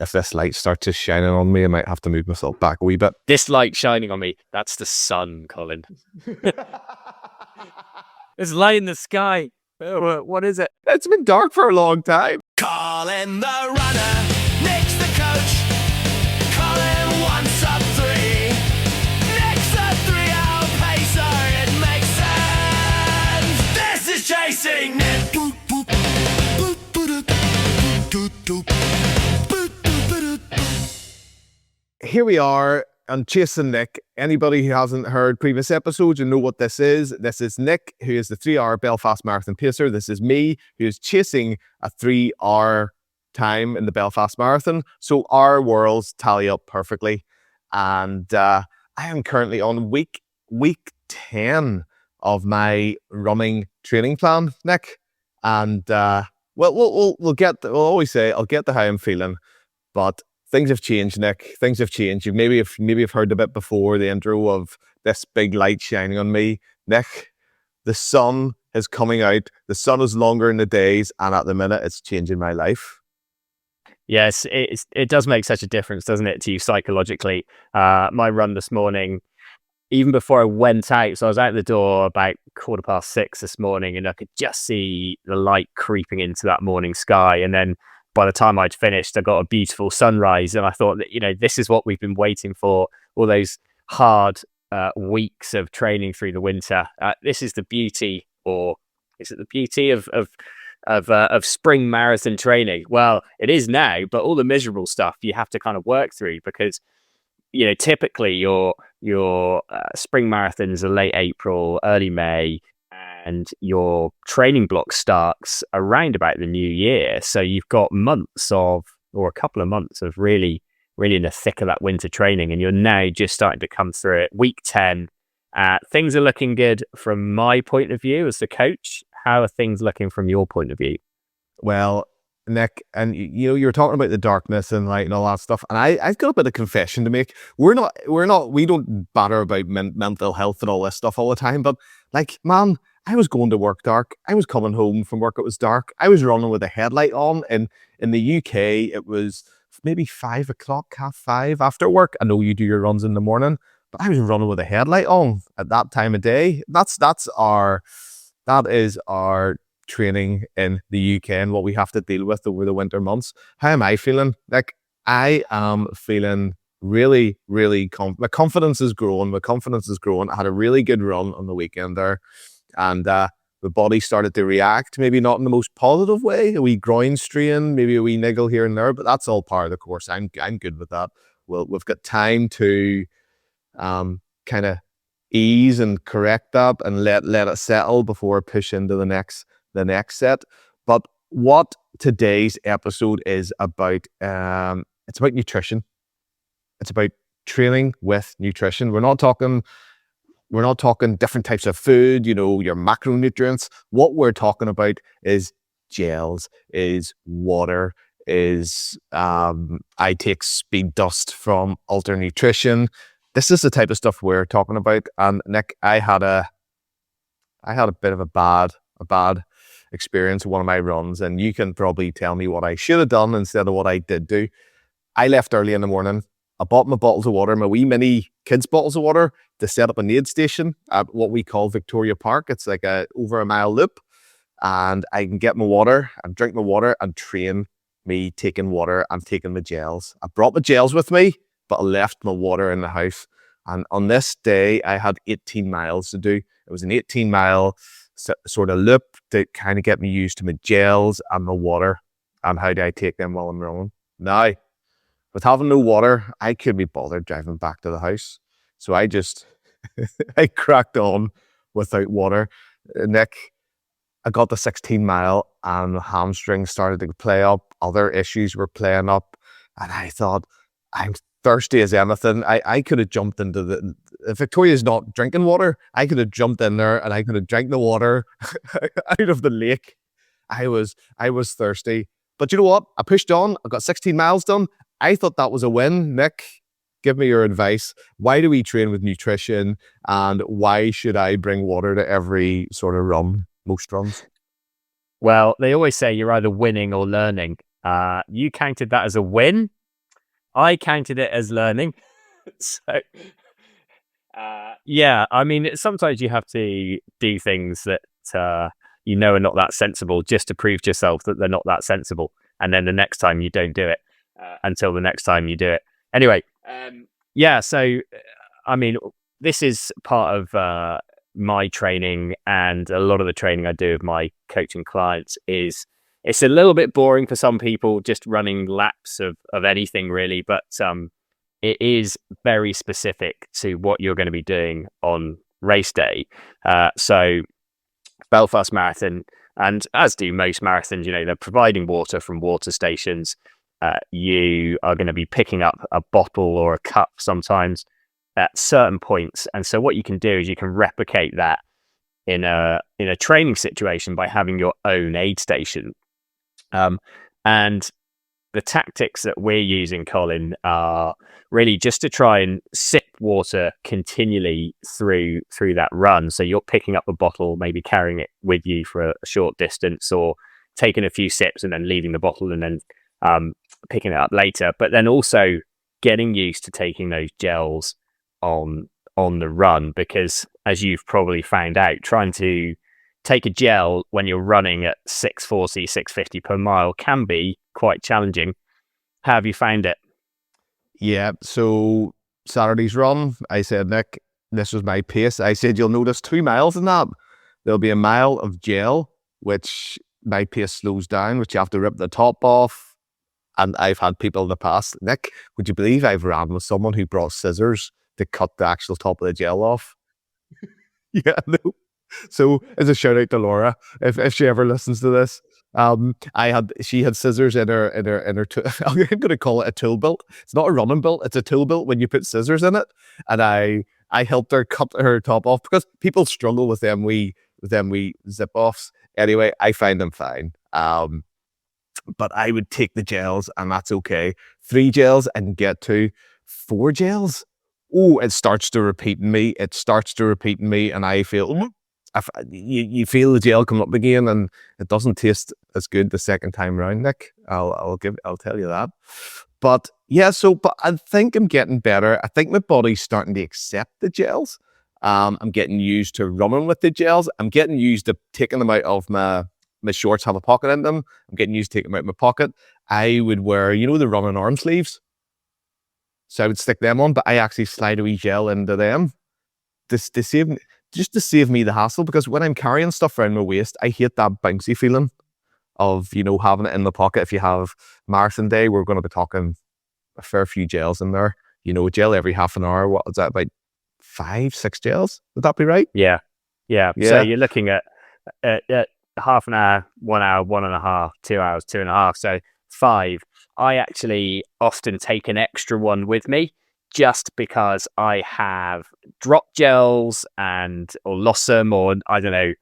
If this light starts just shining on me, I might have to move myself back a wee bit. This light shining on me, that's the sun, Colin. There's light in the sky. What is it? It's been dark for a long time. Colin the runner, Nick's the coach. Colin wants up 3. Nick's a 3-hour pacer, it makes sense. This is Chasing Nick. Here we are on Chasing Nick. Anybody who hasn't heard previous episodes, you know what this is. This is Nick, who is the 3-hour Belfast Marathon pacer. This is me, who is chasing a 3-hour time in the Belfast Marathon. So our worlds tally up perfectly. And I am currently on week 10 of my running training plan, Nick. And we'll always say I'll get to how I'm feeling, but things have changed, Nick. Things have changed. You maybe have heard a bit before the intro of this big light shining on me. Nick, the sun is coming out. The sun is longer in the days, and at the minute, it's changing my life. Yes, it does make such a difference, doesn't it, to you psychologically? My run this morning, even before I went out, so I was out the door about 6:15 this morning, and I could just see the light creeping into that morning sky. And then by the time I'd finished, I got a beautiful sunrise, and I thought that, this is what we've been waiting for, all those hard weeks of training through the winter. This is the beauty, or is it the beauty of spring marathon training? Well, it is now, but all the miserable stuff you have to kind of work through, because typically your spring marathons are late April, early May, and your training block starts around about the new year. So you've got a couple of months of really in the thick of that winter training, and you're now just starting to come through it. Week 10, things are looking good from my point of view as the coach. How are things looking from your point of view? Well, Nick, and you were talking about the darkness and light and all that stuff, and I've got a bit of confession to make. We don't batter about mental health and all this stuff all the time, but man, I was going to work dark. I was coming home from work, it was dark. I was running with a headlight on, and in the UK it was maybe 5 o'clock, 5:30 after work. I know you do your runs in the morning, but I was running with a headlight on at that time of day. That is our training in the UK and what we have to deal with over the winter months. How am I feeling? I am feeling really, really my confidence is growing. I had a really good run on the weekend there, and the body started to react, maybe not in the most positive way, a wee groin strain, maybe a wee niggle here and there, but that's all part of the course. I'm good with that. We've got time to kind of ease and correct that and let it settle before I push into the next set. But what today's episode is about, it's about nutrition. It's about training with nutrition. We're not talking different types of food, your macronutrients. What we're talking about is gels, is water, is I take speed dust from Alter Nutrition. This is the type of stuff we're talking about. And Nick, I had a bit of a bad experience in one of my runs, and you can probably tell me what I should have done instead of what I did do. I left early in the morning. I bought my bottles of water, my wee mini kids bottles of water, to set up an aid station at what we call Victoria Park. It's like over a mile loop, and I can get my water and drink my water and train me taking water and taking my gels. I brought my gels with me, but I left my water in the house. And on this day, I had 18 miles to do. It was an 18-mile sort of loop to kind of get me used to my gels and my water and how do I take them while I'm running. Now, with having no water, I couldn't be bothered driving back to the house. So I cracked on without water. Nick, I got the 16-mile and the hamstrings started to play up. Other issues were playing up. And I thought, I'm thirsty as anything. I could have jumped into Victoria's not drinking water. I could have jumped in there and I could have drank the water out of the lake. I was thirsty. But you know what? I pushed on. I got 16 miles done. I thought that was a win. Nick, give me your advice. Why do we train with nutrition, and why should I bring water to every sort of run, most runs? Well, they always say you're either winning or learning. You counted that as a win, I counted it as learning. So, yeah, I mean, sometimes you have to do things that are not that sensible just to prove to yourself that they're not that sensible. And then the next time you don't do it until the next time you do it. Anyway, yeah, so, I mean, this is part of my training, and a lot of the training I do with my coaching clients is it's a little bit boring for some people, just running laps of anything really, but it is very specific to what you're going to be doing on race day. So Belfast Marathon, and as do most marathons, they're providing water from water stations. You are going to be picking up a bottle or a cup sometimes at certain points. And so what you can do is you can replicate that in a training situation by having your own aid station. And the tactics that we're using, Colin, are really just to try and sip water continually through that run. So you're picking up a bottle, maybe carrying it with you for a short distance, or taking a few sips and then leaving the bottle and then picking it up later. But then also getting used to taking those gels on the run, because as you've probably found out, trying to take a gel when you're running at 640, 650 per mile can be quite challenging. How have you found it? Yeah, so Saturday's run, I said, Nick, this was my pace. I said, you'll notice 2 miles in that. There'll be a mile of gel, which my pace slows down, which you have to rip the top off. And I've had people in the past, Nick, would you believe I've ran with someone who brought scissors to cut the actual top of the gel off? Yeah, no. So as a shout out to Laura, if she ever listens to this, she had scissors in her I'm going to call it a tool belt. It's not a running belt, it's a tool belt when you put scissors in it. And I helped her cut her top off, because people struggle with them wee zip offs. Anyway, I find them fine. But I would take the gels, and that's okay. 3 gels and get to 4 gels. Oh, it starts to repeat in me. And I feel, you feel the gel come up again, and it doesn't taste as good the second time round, Nick. I'll tell you that. But yeah, but I think I'm getting better. I think my body's starting to accept the gels. I'm getting used to running with the gels. I'm getting used to taking them out of my shorts, have a pocket in them. I'm getting used to taking them out of my pocket. I would wear, the running arm sleeves. So I would stick them on, but I actually slide a wee gel into them to save me the hassle, because when I'm carrying stuff around my waist, I hate that bouncy feeling of, having it in the pocket. If you have marathon day, we're going to be talking a fair few gels in there. A gel every half an hour. What is that, about 5-6 gels? Would that be right? Yeah. So you're looking at half an hour, 1 hour, 1.5, 2 hours, 2.5. So 5. I actually often take an extra one with me, just because I have dropped gels or lost them, or I don't know,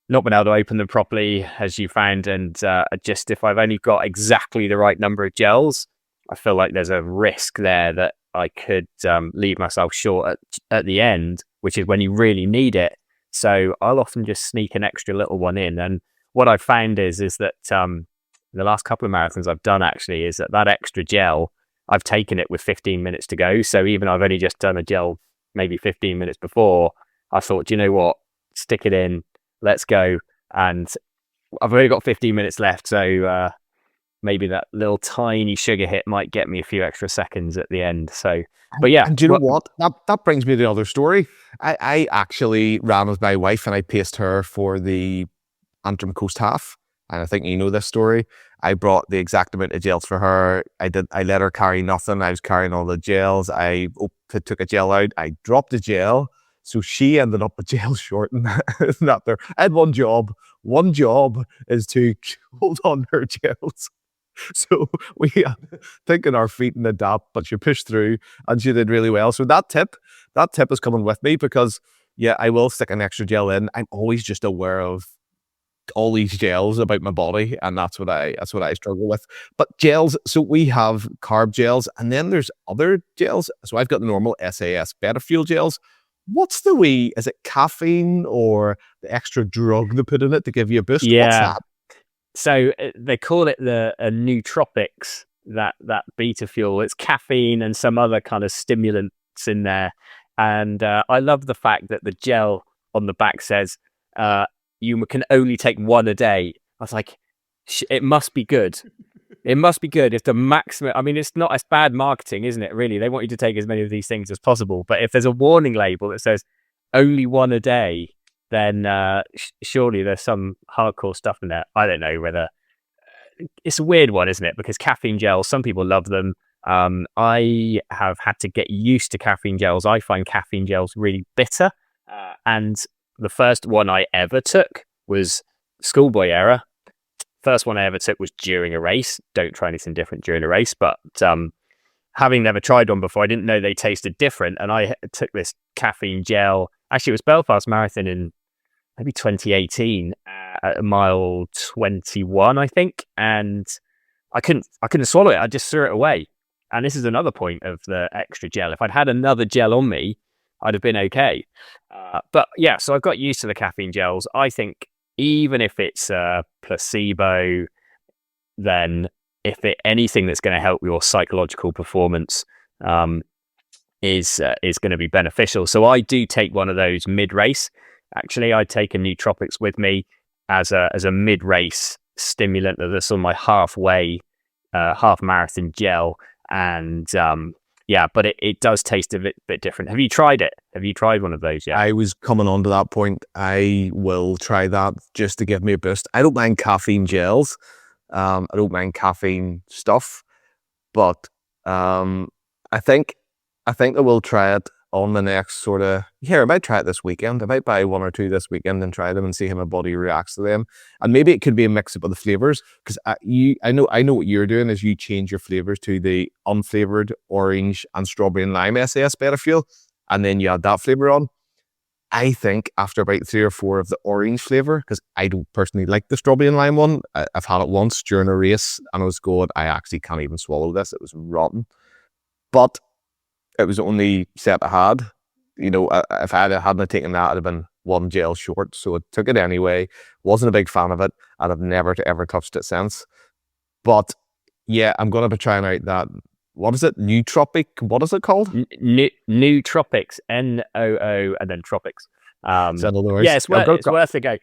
not been able to open them properly, as you found. And just if I've only got exactly the right number of gels, I feel like there's a risk there that I could leave myself short at the end, which is when you really need it. So I'll often just sneak an extra little one in. And what I've found is that the last couple of marathons I've done actually is that extra gel, I've taken it with 15 minutes to go. So even I've only just done a gel maybe 15 minutes before, I thought, do you know what? Stick it in, let's go. And I've only got 15 minutes left. So maybe that little tiny sugar hit might get me a few extra seconds at the end. So, but yeah. And do you know what? That brings me to another story. I actually ran with my wife, and I paced her for the Antrim Coast Half. And I think you know this story. I brought the exact amount of gels for her. I let her carry nothing. I was carrying all the gels. I took a gel out. I dropped the gel. So she ended up with gel short. And not there. I had one job. One job is to hold on to her gels. So we had thinking our feet and adapt, but she pushed through and she did really well. So that tip is coming with me, because yeah, I will stick an extra gel in. I'm always just aware of all these gels about my body, and that's what I struggle with. But gels, so we have carb gels, and then there's other gels. So I've got the normal SAS Beta Fuel gels. What's the wee, is it caffeine or the extra drug they put in it to give you a boost? Yeah. What's that? So they call it the nootropics. that beta fuel. It's caffeine and some other kind of stimulants in there. And I love the fact that the gel on the back says you can only take one a day. I was like, it must be good. It must be good if the maximum. I mean, it's not as bad marketing, isn't it? Really, they want you to take as many of these things as possible. But if there's a warning label that says only one a day, then surely there's some hardcore stuff in there. I don't know whether it's a weird one, isn't it? Because caffeine gels, some people love them. I have had to get used to caffeine gels. I find caffeine gels really bitter. And the first one I ever took was schoolboy era. First one I ever took was during a race. Don't try anything different during a race. But having never tried one before, I didn't know they tasted different. And I took this caffeine gel. Actually, it was Belfast Marathon in maybe 2018 at mile 21, I think. And I couldn't swallow it. I just threw it away. And this is another point of the extra gel. If I'd had another gel on me, I'd have been okay. But yeah, so I've got used to the caffeine gels. I think even if it's a placebo, then if anything that's going to help your psychological performance is going to be beneficial. So I do take one of those mid-race. Actually, I take a nootropics with me as a mid-race stimulant that's on my half marathon gel. And yeah, but it does taste a bit different. Have you tried it? Have you tried one of those yet? I was coming on to that point. I will try that just to give me a boost. I don't mind caffeine gels. I don't mind caffeine stuff, but I think I will try it on the next sort of, I might try it this weekend. I might buy one or two this weekend and try them and see how my body reacts to them. And maybe it could be a mix up of the flavors, because I know what you're doing is you change your flavors to the unflavored orange and strawberry and lime SAS beta fuel, and then you add that flavor on. I think after about 3 or 4 of the orange flavor, because I don't personally like the strawberry and lime one. I've had it once during a race and I was going, I actually can't even swallow this. It was rotten. But it was the only set I had. If I hadn't taken that, I'd have been one gel short. So I took it anyway. Wasn't a big fan of it, and I've never ever touched it since. But yeah, I'm going to be trying out that. What is it? Nootropic? What is it called? Nootropics. NOO and then tropics. Is that another word? Yeah, it's worth a go. I'm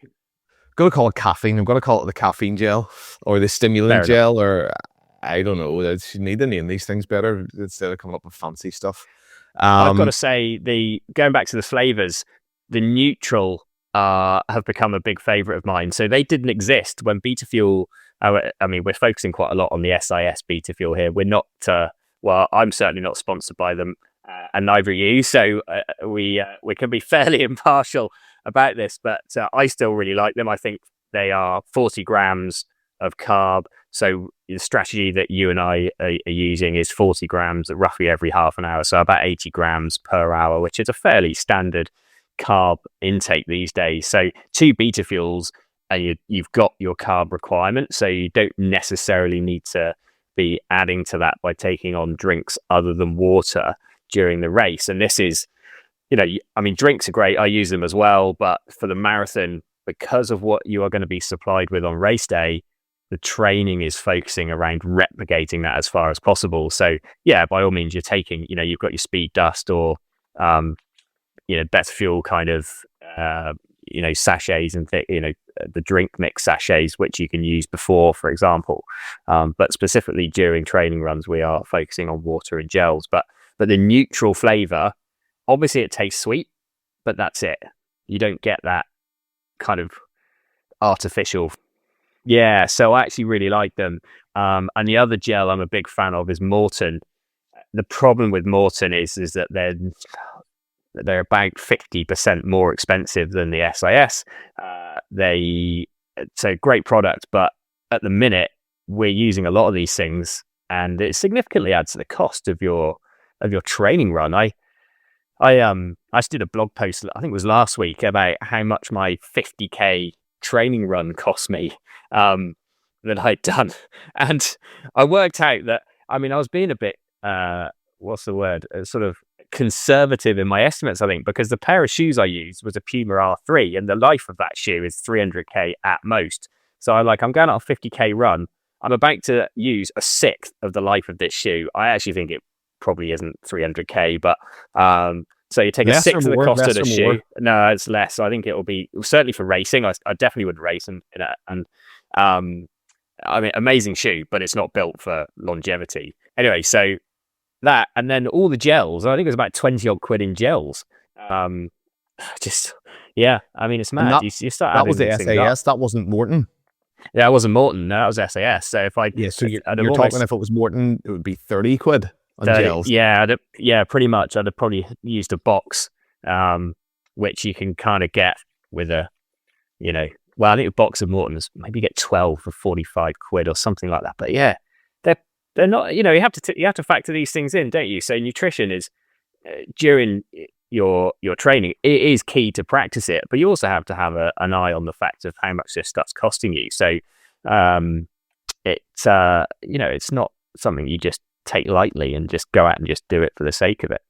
going to call it caffeine. I'm going to call it the caffeine gel or the stimulant gel, or I don't know. You need to name these things better instead of coming up with fancy stuff. I've got to say, going back to the flavors, the neutral have become a big favorite of mine. So they didn't exist when beta fuel. I mean, we're focusing quite a lot on the SIS beta fuel here. We're not. Well, I'm certainly not sponsored by them, and neither are you. So we can be fairly impartial about this. But I still really like them. I think they are 40 grams of carb. So the strategy that you and I are using is 40 grams roughly every half an hour. So about 80 grams per hour, which is a fairly standard carb intake these days. So 2 beta fuels and you've got your carb requirement. So you don't necessarily need to be adding to that by taking on drinks other than water during the race. And this is, I mean, drinks are great. I use them as well. But for the marathon, because of what you are going to be supplied with on race day, the training is focusing around replicating that as far as possible. So yeah, by all means, you're taking, you've got your speed dust or, better fuel kind of, sachets and the drink mix sachets, which you can use before, for example. But specifically during training runs, we are focusing on water and gels. But the neutral flavor, obviously it tastes sweet, but that's it. You don't get that kind of artificial. Yeah, so I actually really like them. And the other gel I'm a big fan of is Maurten. The problem with Maurten is that they're about 50% more expensive than the SIS. It's a great product, but at the minute we're using a lot of these things, and it significantly adds to the cost of your training run. I just did a blog post, I think it was last week, about how much my 50k training run cost me that I'd done, and I worked out that I was being a bit what's the word, sort of conservative in my estimates, I think, because the pair of shoes I used was a Puma R3, and the life of that shoe is 300k at most. So I'm going on a 50k run. I'm about to use a sixth of the life of this shoe. I actually think it probably isn't 300k, but so you take a Less or sixth of the more, cost of less the or shoe. more. No, it's less. I think it will be certainly for racing. I definitely would race and I mean, amazing shoe, but it's not built for longevity. Anyway, so that, and then all the gels. I think it was about 20 odd quid in gels. Just yeah, I mean, it's And mad. You start that adding was the these things up. SAS. That wasn't Maurten. Yeah, it wasn't Maurten. No, that was SAS. So if I Yeah, so I'd you're have talking almost if it was Maurten, it would be 30 quid on 30, gels. yeah, yeah, pretty much. I'd have probably used a box, which you can kind of get with a, well, I think a box of Maurten's maybe get 12 for 45 quid or something like that. But yeah, they're not. You have to factor these things in, don't you? So nutrition is during your training. It is key to practice it, but you also have to have an eye on the fact of how much this stuff's costing you. So it's it's not something you just take lightly and just go out and just do it for the sake of it.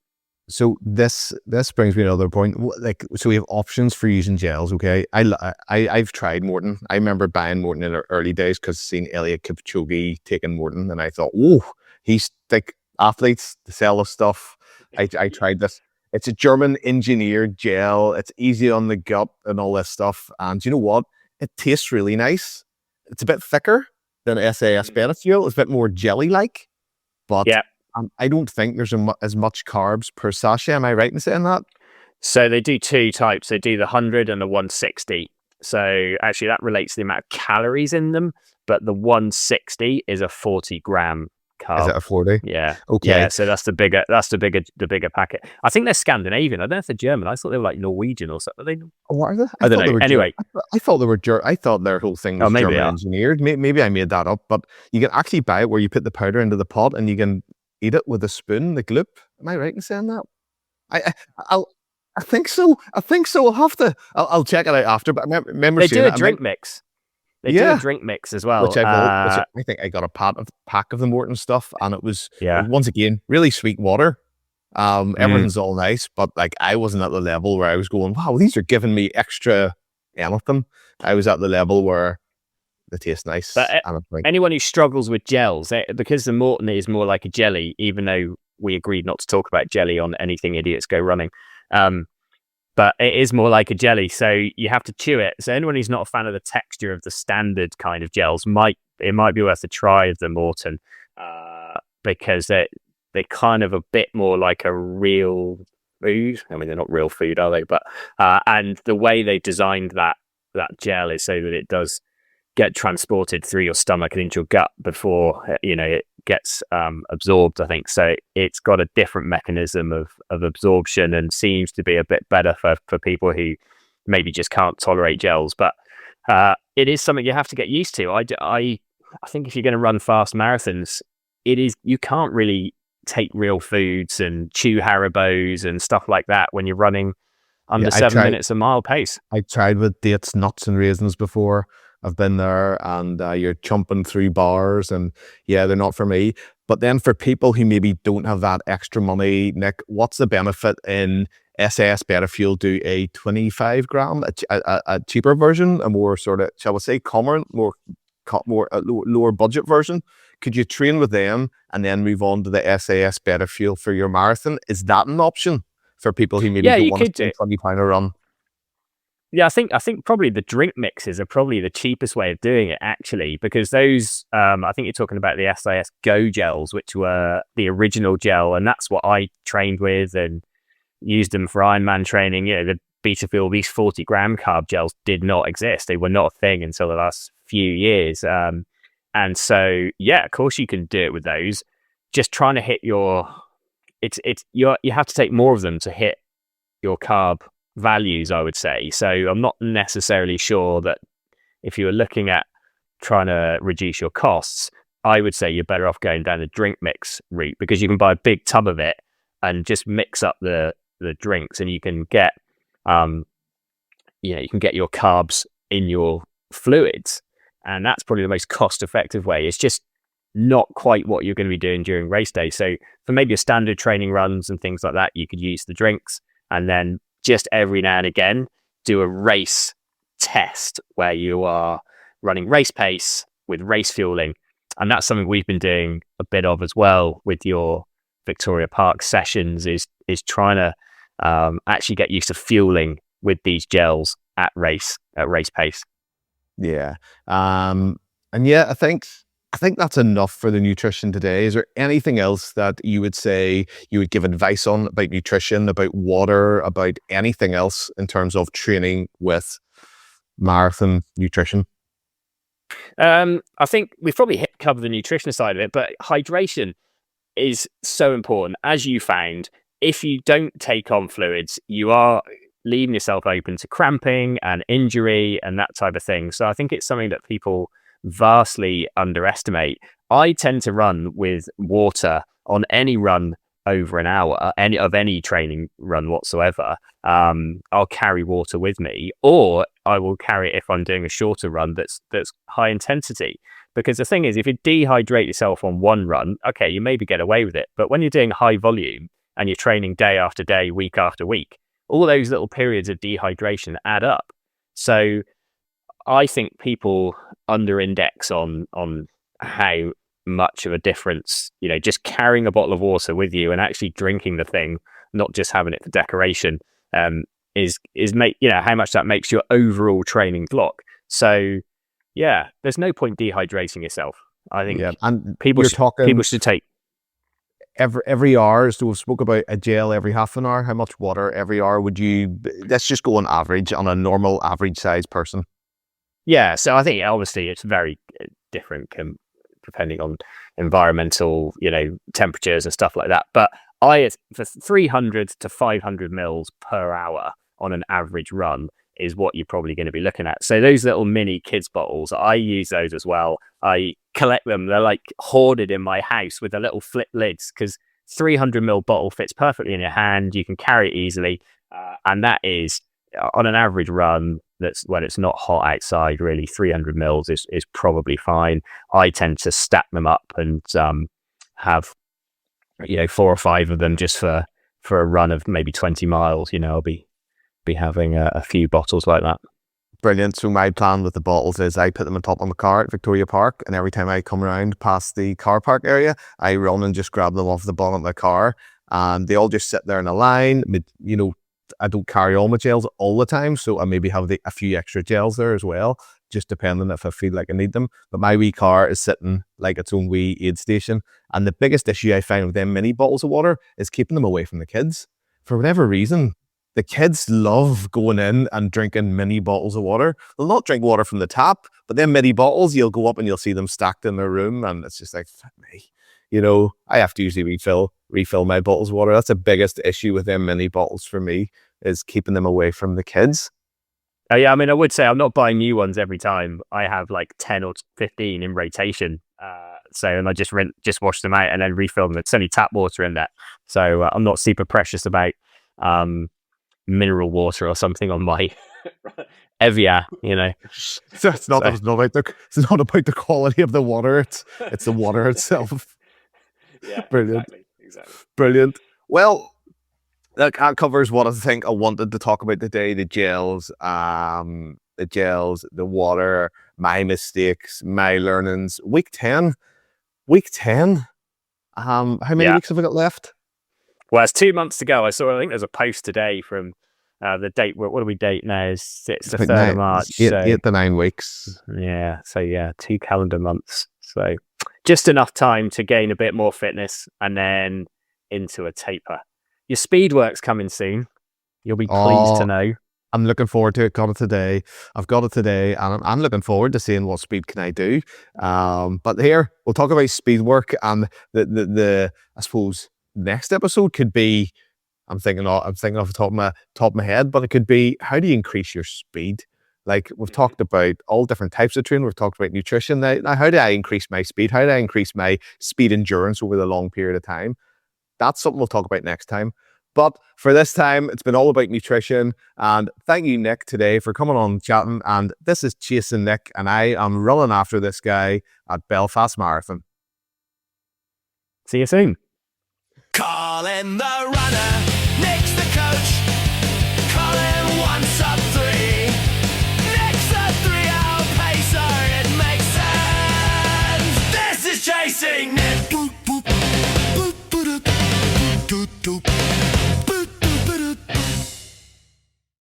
So this brings me to another point. Like, so we have options for using gels. Okay, I've tried Maurten. I remember buying Maurten in the early days because seen Elliot Kipchoge taking Maurten, and I thought, oh, he's like athletes to sell this stuff. I tried this. It's a German engineered gel. It's easy on the gut and all this stuff. And you know what? It tastes really nice. It's a bit thicker than SAS Beta Fuel. It's a bit more jelly-like, but yeah. I don't think there's as much carbs per sachet. Am I right in saying that? So they do two types. They do the 100 and the 160. So actually that relates to the amount of calories in them, but the 160 is a 40 gram carb. Is it a 40? Yeah. Okay. Yeah, so that's the bigger packet. I think they're Scandinavian. I don't know if they're German. I thought they were like Norwegian or something. Are they? Oh, are they? I don't know. Anyway, I thought they were. I thought their whole thing was maybe German engineered. Maybe I made that up. But you can actually buy it where you put the powder into the pot and you can eat it with a spoon, the gloop. Am I right in saying that? I think so. I'll have to. I'll check it out after. But I remember they do a drink mix. They do a drink mix as well. Which I think I got a pack of the Maurten stuff, and it was once again really sweet water. Everything's all nice, but like I wasn't at the level where I was going, wow, these are giving me extra anything. I was at the level where they taste nice. But anyone who struggles with gels, because the Maurten is more like a jelly, even though we agreed not to talk about jelly on Anything Idiots Go Running. But it is more like a jelly, so you have to chew it. So anyone who's not a fan of the texture of the standard kind of gels might be worth a try of the Maurten, because they're kind of a bit more like a real food. I mean, they're not real food, are they? But and the way they designed that gel is so that it does get transported through your stomach and into your gut before it gets absorbed, I think. So it's got a different mechanism of absorption and seems to be a bit better for people who maybe just can't tolerate gels. But it is something you have to get used to. I think if you're going to run fast marathons, you can't really take real foods and chew Haribos and stuff like that when you're running under 7 minutes a mile pace. I tried with dates, nuts and raisins before. I've been there, and you're chumping through bars, and yeah, they're not for me. But then for people who maybe don't have that extra money, Nick, what's the benefit in SAS Beta Fuel do a 25 gram, a cheaper version, a more sort of, shall we say, lower budget version? Could you train with them and then move on to the SAS Beta Fuel for your marathon? Is that an option for people who maybe don't want to spend £20 a run? Yeah, I think probably the drink mixes are probably the cheapest way of doing it, actually, because those, I think you're talking about the SAS Go gels, which were the original gel, and that's what I trained with and used them for Ironman training. The Beta Fuel, these 40 gram carb gels did not exist. They were not a thing until the last few years. And so, yeah, of course you can do it with those. Just trying to hit you have to take more of them to hit your carb values, I would say. So I'm not necessarily sure that if you were looking at trying to reduce your costs, I would say you're better off going down the drink mix route, because you can buy a big tub of it and just mix up the drinks, and you can get you can get your carbs in your fluids, and that's probably the most cost effective way. It's just not quite what you're going to be doing during race day. So for maybe your standard training runs and things like that, you could use the drinks, and then just every now and again do a race test where you are running race pace with race fueling, And that's something we've been doing a bit of as well with your Victoria Park sessions, is trying to actually get used to fueling with these gels at race pace. Yeah. And yeah, I think that's enough for the nutrition today. Is there anything else that you would say you would give advice on about nutrition, about water, about anything else in terms of training with marathon nutrition? I think we've probably covered the nutrition side of it, but hydration is so important. As you found, if you don't take on fluids, you are leaving yourself open to cramping and injury and that type of thing. So I think it's something that people vastly underestimate. I tend to run with water on any run over an hour, any training run whatsoever. I'll carry water with me, or I will carry it if I'm doing a shorter run that's high intensity. Because the thing is, if you dehydrate yourself on one run, okay, you maybe get away with it. But when you're doing high volume and you're training day after day, week after week, all those little periods of dehydration add up. So I think people under-index on how much of a difference, just carrying a bottle of water with you and actually drinking the thing, not just having it for decoration, is how much that makes your overall training block. So yeah, there's no point dehydrating yourself. I think and people should take every hour. So we spoke about a gel every half an hour. How much water every hour would you? Let's just go on average on a normal average size person. Yeah, so I think obviously it's very different depending on environmental, temperatures and stuff like that. But for 300 to 500 mils per hour on an average run is what you're probably going to be looking at. So those little mini kids bottles, I use those as well. I collect them. They're like hoarded in my house with the little flip lids, because 300 ml bottle fits perfectly in your hand. You can carry it easily. And that is on an average run. That's when it's not hot outside, really 300 mils is probably fine. I tend to stack them up and have 4 or 5 of them just for a run of maybe 20 miles. I'll be having a few bottles like that. Brilliant. So my plan with the bottles is I put them on top of my car at Victoria Park, and every time I come around past the car park area, I run and just grab them off the bottom of my car, and they all just sit there in a line. I don't carry all my gels all the time, so I maybe have a few extra gels there as well, just depending if I feel like I need them. But my wee car is sitting like its own wee aid station, and the biggest issue I find with them mini bottles of water is keeping them away from the kids. For whatever reason, the kids love going in and drinking mini bottles of water. They'll not drink water from the tap, but then mini bottles, you'll go up and you'll see them stacked in their room, and it's just like, fuck me. I have to usually refill my bottles of water. That's the biggest issue with them mini bottles for me, is keeping them away from the kids. Yeah, I mean, I would say I'm not buying new ones every time. I have like 10 or 15 in rotation. And I just wash them out and then refill them. It's only tap water in there. So I'm not super precious about mineral water or something on my Evian, So it's not about the quality of the water. It's the water itself. Yeah, brilliant. Exactly. Brilliant. Well, that covers what I think I wanted to talk about today: the gels, the water, my mistakes, my learnings. Week 10. How many weeks have we got left? Well, it's 2 months to go. I think there's a post today from the date. What do we date now? It's the 3rd of March. 8 to 9 weeks. Yeah. So 2 calendar months. So just enough time to gain a bit more fitness and then into a taper. Your speed work's coming soon. You'll be pleased to know. I'm looking forward to it. I've got it today, and I'm looking forward to seeing what speed can I do. But here we'll talk about speed work, and the I suppose next episode could be, I'm thinking off the top of my head, but it could be, how do you increase your speed? Like, we've talked about all different types of training. We've talked about nutrition. Now, how do I increase my speed? How do I increase my speed endurance over the long period of time? That's something we'll talk about next time. But for this time, it's been all about nutrition. And thank you, Nick, today for coming on and chatting. And this is Chasing Nick, and I am running after this guy at Belfast Marathon. See you soon. Colin the runner, Nick's the coach. Colin 1 sub 3. Nick's a 3-hour pacer, it makes sense. This is doop.